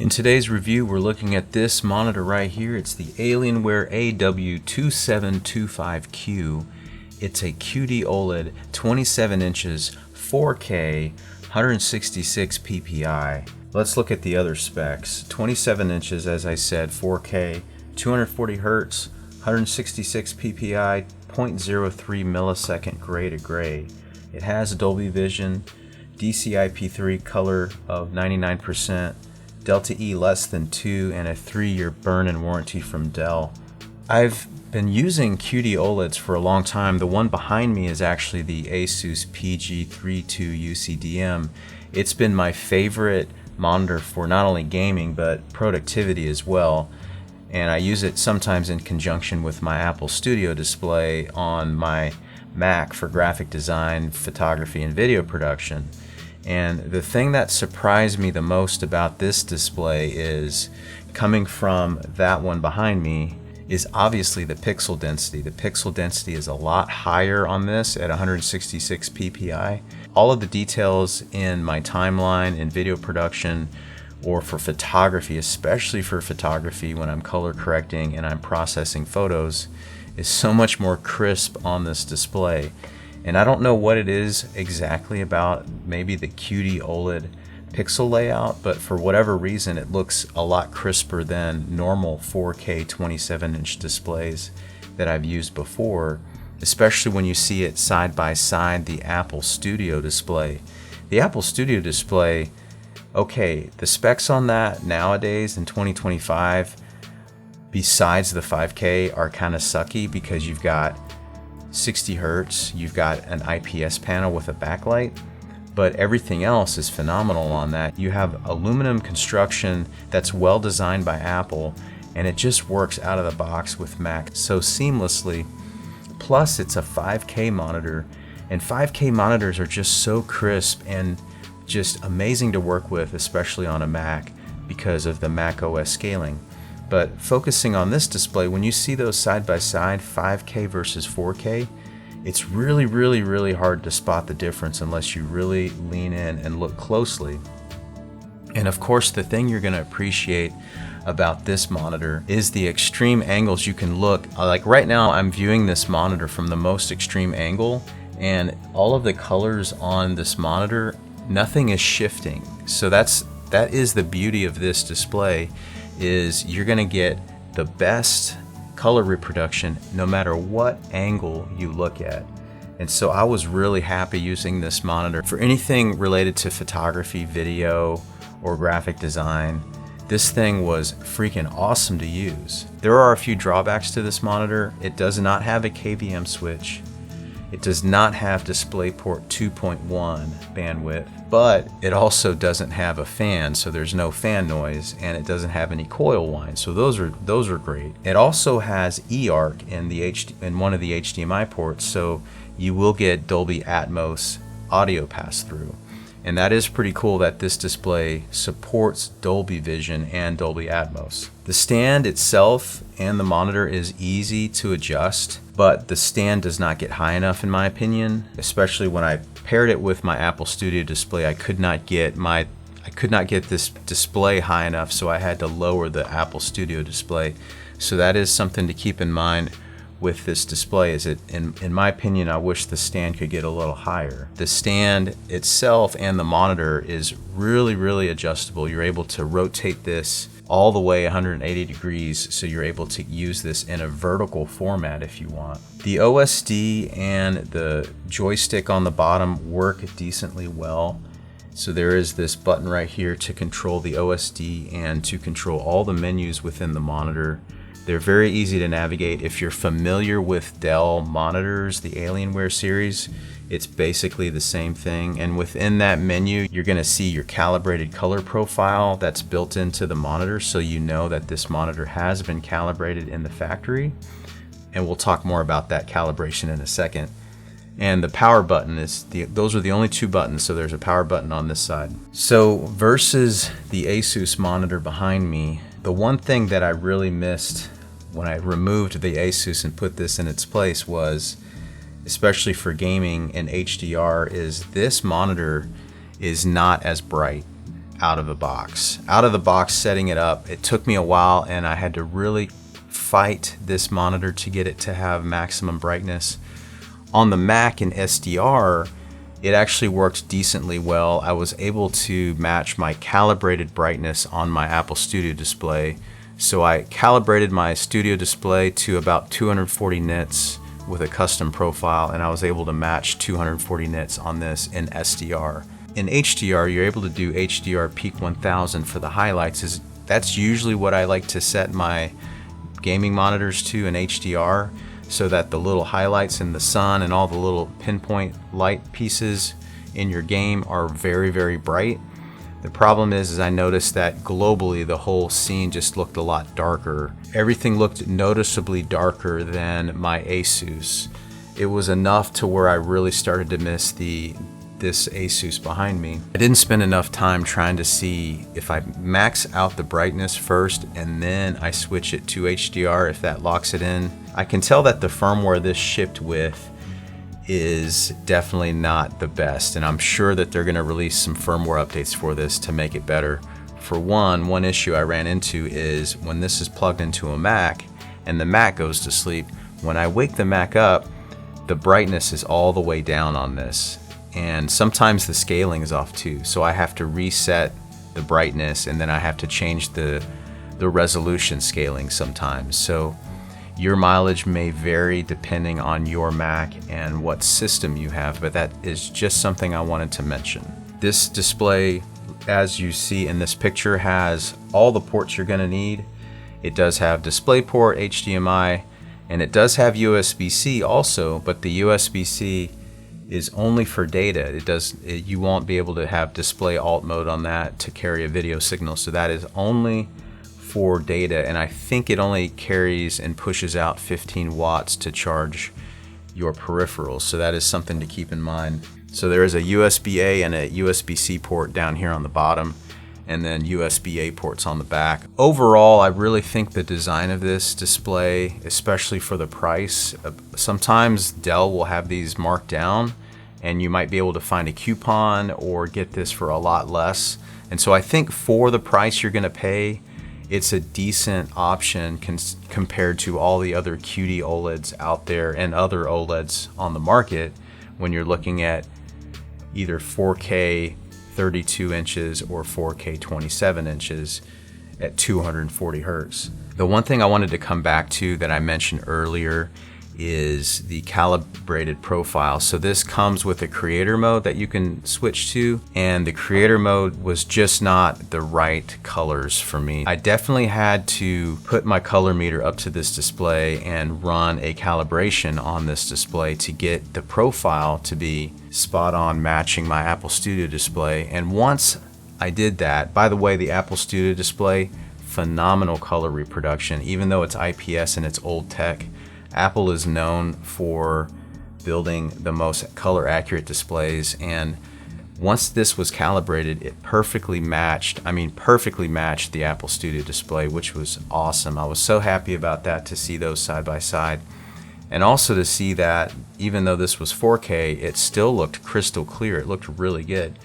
In today's review, we're looking at this monitor right here. It's the Alienware AW2725Q. It's a QD-OLED, 27 inches, 4K, 166 ppi. Let's look at the other specs. 27 inches, as I said, 4K, 240 Hz, 166 ppi, 0.03 millisecond gray to gray. It has Dolby Vision, DCI-P3 color of 99%, Delta E less than 2, and a 3-year burn-in warranty from Dell. I've been using QD-OLEDs for a long time. The one behind me is actually the Asus PG32UCDM. It's been my favorite monitor for not only gaming but productivity as well, and I use it sometimes in conjunction with my Apple Studio display on my Mac for graphic design, photography, and video production. And the thing that surprised me the most about this display is, coming from that one behind me, is obviously the pixel density. The pixel density is a lot higher on this at 166 ppi. All of the details in my timeline in video production or for photography, especially for photography when I'm color correcting and I'm processing photos, is so much more crisp on this display. And I don't know what it is exactly about maybe the QD-OLED pixel layout, but for whatever reason it looks a lot crisper than normal 4K 27-inch displays that I've used before, especially when you see it side by side the Apple Studio display. The Apple Studio display, okay, the specs on that nowadays in 2025, besides the 5K, are kind of sucky because you've got 60 Hertz, you've got an IPS panel with a backlight, but everything else is phenomenal on that. You have aluminum construction that's well designed by Apple, and it just works out of the box with Mac so seamlessly. Plus it's a 5K monitor, and 5K monitors are just so crisp and just amazing to work with, especially on a Mac because of the Mac OS scaling. But focusing on this display, when you see those side by side, 5K versus 4K, it's really hard to spot the difference unless you really lean in and look closely. And of course, the thing you're going to appreciate about this monitor is the extreme angles you can look. Like right now, I'm viewing this monitor from the most extreme angle, and all of the colors on this monitor, nothing is shifting. So that is the beauty of this display, is you're going to get the best color reproduction no matter what angle you look at. And so I was really happy using this monitor for anything related to photography, video, or graphic design. This thing was freaking awesome to use. There are a few drawbacks to this monitor. It does not have a KVM switch. It does not have DisplayPort 2.1 bandwidth, but it also doesn't have a fan, so there's no fan noise, and it doesn't have any coil whine, so those are great. It also has eARC in one of the HDMI ports, so you will get Dolby Atmos audio pass-through. And that is pretty cool that this display supports Dolby Vision and Dolby Atmos. The stand itself and the monitor is easy to adjust, but the stand does not get high enough in my opinion, especially when I paired it with my Apple Studio display. I could not get this display high enough, so I had to lower the Apple Studio display. So that is something to keep in mind with this display. Is it, in my opinion, I wish the stand could get a little higher. The stand itself and the monitor is really adjustable. You're able to rotate this all the way 180 degrees, so you're able to use this in a vertical format if you want. The OSD and the joystick on the bottom work decently well. So there is this button right here to control the OSD and to control all the menus within the monitor. They're very easy to navigate. If you're familiar with Dell monitors, the Alienware series, it's basically the same thing. And within that menu, you're going to see your calibrated color profile that's built into the monitor, so you know that this monitor has been calibrated in the factory. And we'll talk more about that calibration in a second. And the power button those are the only two buttons, so there's a power button on this side. So versus the Asus monitor behind me, the one thing that I really missed when I removed the Asus and put this in its place was, especially for gaming and HDR, is this monitor is not as bright. out of the box. Out of the box, setting it up, it took me a while, and I had to really fight this monitor to get it to have maximum brightness. On the Mac and SDR, it actually worked decently well. I was able to match my calibrated brightness on my Apple Studio display. So I calibrated my Studio display to about 240 nits with a custom profile, and I was able to match 240 nits on this in SDR. In HDR, you're able to do HDR Peak 1000 for the highlights. That's usually what I like to set my gaming monitors to in HDR, so that the little highlights in the sun and all the little pinpoint light pieces in your game are very, very bright. The problem is I noticed that globally the whole scene just looked a lot darker. Everything looked noticeably darker than my Asus. It was enough to where I really started to miss this Asus behind me. I didn't spend enough time trying to see if I max out the brightness first and then I switch it to HDR, if that locks it in. I can tell that the firmware this shipped with is definitely not the best, and I'm sure that they're going to release some firmware updates for this to make it better. For one issue I ran into is when this is plugged into a Mac and the Mac goes to sleep, when I wake the Mac up, the brightness is all the way down on this. And sometimes the scaling is off too, so I have to reset the brightness, and then I have to change the resolution scaling sometimes. So your mileage may vary depending on your Mac and what system you have, but that is just something I wanted to mention. This display, as you see in this picture, has all the ports you're going to need. It does have DisplayPort, HDMI, and it does have USB-C also, but the USB-C is only for data. You won't be able to have display alt mode on that to carry a video signal, so that is only for data, and I think it only carries and pushes out 15 watts to charge your peripherals, so that is something to keep in mind. So there is a USB-A and a USB-C port down here on the bottom, and then USB-A ports on the back. Overall, I really think the design of this display, especially for the price, sometimes Dell will have these marked down and you might be able to find a coupon or get this for a lot less. And so I think for the price you're going to pay, it's a decent option compared to all the other QD-OLEDs out there and other OLEDs on the market when you're looking at either 4K 32 inches or 4K 27 inches at 240 hertz. The one thing I wanted to come back to that I mentioned earlier is the calibrated profile. So this comes with a creator mode that you can switch to, and the creator mode was just not the right colors for me. I definitely had to put my color meter up to this display and run a calibration on this display to get the profile to be spot on matching my Apple Studio display. And once I did that, by the way, the Apple Studio display, phenomenal color reproduction. Even though it's IPS and it's old tech, Apple is known for building the most color accurate displays, and once this was calibrated, it perfectly matched the Apple Studio display, which was awesome. I was so happy about that, to see those side by side, and also to see that even though this was 4K, it still looked crystal clear. It looked really good.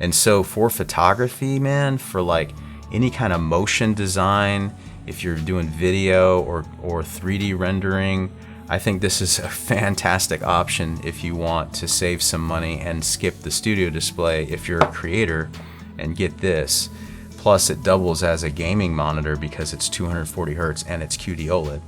And so for photography, man, for like any kind of motion design, if you're doing video or 3D rendering, I think this is a fantastic option if you want to save some money and skip the Studio display if you're a creator and get this. Plus it doubles as a gaming monitor because it's 240 hertz and it's QD-OLED.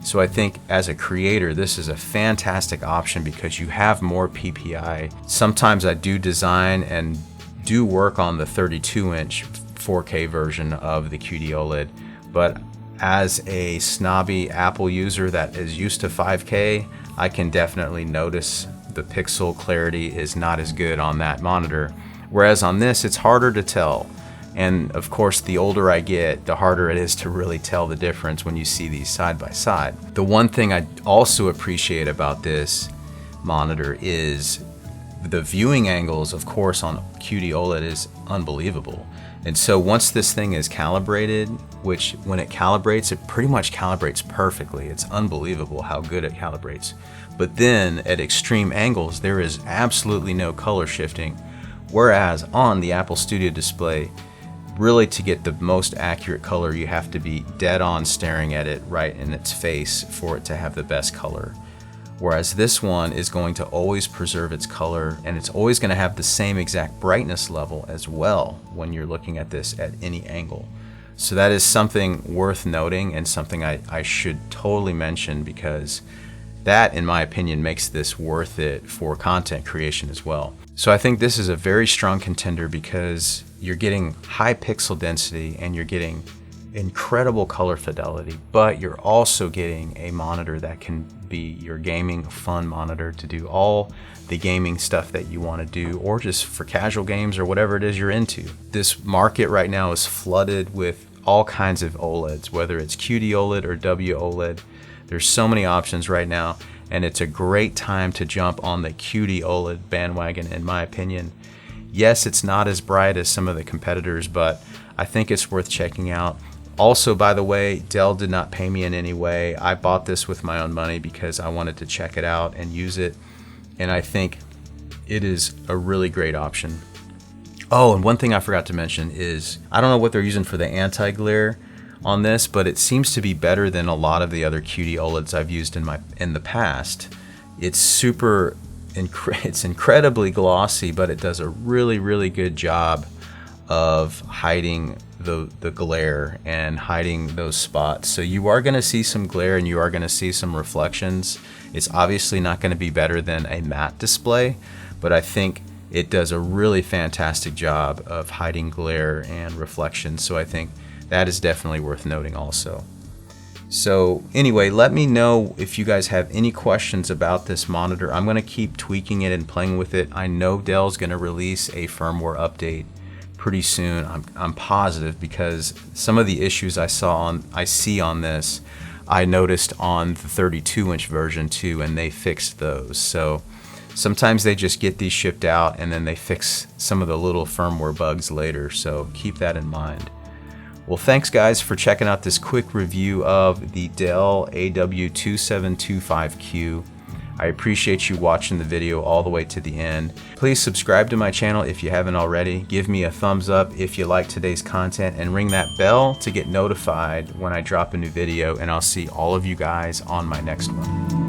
So I think as a creator, this is a fantastic option because you have more PPI. Sometimes I do design and do work on the 32-inch 4K version of the QD-OLED, but as a snobby Apple user that is used to 5K, I can definitely notice the pixel clarity is not as good on that monitor. Whereas on this, it's harder to tell. And of course, the older I get, the harder it is to really tell the difference when you see these side by side. The one thing I also appreciate about this monitor is the viewing angles, of course, on QD-OLED is unbelievable. And so once this thing is calibrated, which when it calibrates, it pretty much calibrates perfectly. It's unbelievable how good it calibrates. But then at extreme angles, there is absolutely no color shifting. Whereas on the Apple Studio display, really to get the most accurate color, you have to be dead on staring at it right in its face for it to have the best color. Whereas this one is going to always preserve its color, and it's always going to have the same exact brightness level as well when you're looking at this at any angle. So that is something worth noting, and something I should totally mention, because that, in my opinion, makes this worth it for content creation as well. So I think this is a very strong contender because you're getting high pixel density and you're getting incredible color fidelity, but you're also getting a monitor that can be your gaming fun monitor to do all the gaming stuff that you want to do, or just for casual games or whatever it is you're into. This market right now is flooded with all kinds of OLEDs, whether it's QD-OLED or WOLED. There's so many options right now, and it's a great time to jump on the QD-OLED bandwagon, in my opinion. Yes, it's not as bright as some of the competitors, but I think it's worth checking out. Also, by the way, Dell did not pay me in any way. I bought this with my own money because I wanted to check it out and use it, and I think it is a really great option. Oh, and one thing I forgot to mention is, I don't know what they're using for the anti-glare on this, but it seems to be better than a lot of the other QD-OLEDs I've used in the past. It's it's incredibly glossy, but it does a really good job of hiding the glare and hiding those spots. So you are going to see some glare and you are going to see some reflections. It's obviously not going to be better than a matte display, but I think it does a really fantastic job of hiding glare and reflections. So I think that is definitely worth noting also. So anyway, let me know if you guys have any questions about this monitor. I'm going to keep tweaking it and playing with it. I know Dell's going to release a firmware update pretty soon. I'm positive, because some of the issues I see on this, I noticed on the 32-inch version too, and they fixed those. So sometimes they just get these shipped out and then they fix some of the little firmware bugs later. So keep that in mind. Well, thanks guys for checking out this quick review of the Dell AW2725Q. I appreciate you watching the video all the way to the end. Please subscribe to my channel if you haven't already. Give me a thumbs up if you like today's content, and ring that bell to get notified when I drop a new video, and I'll see all of you guys on my next one.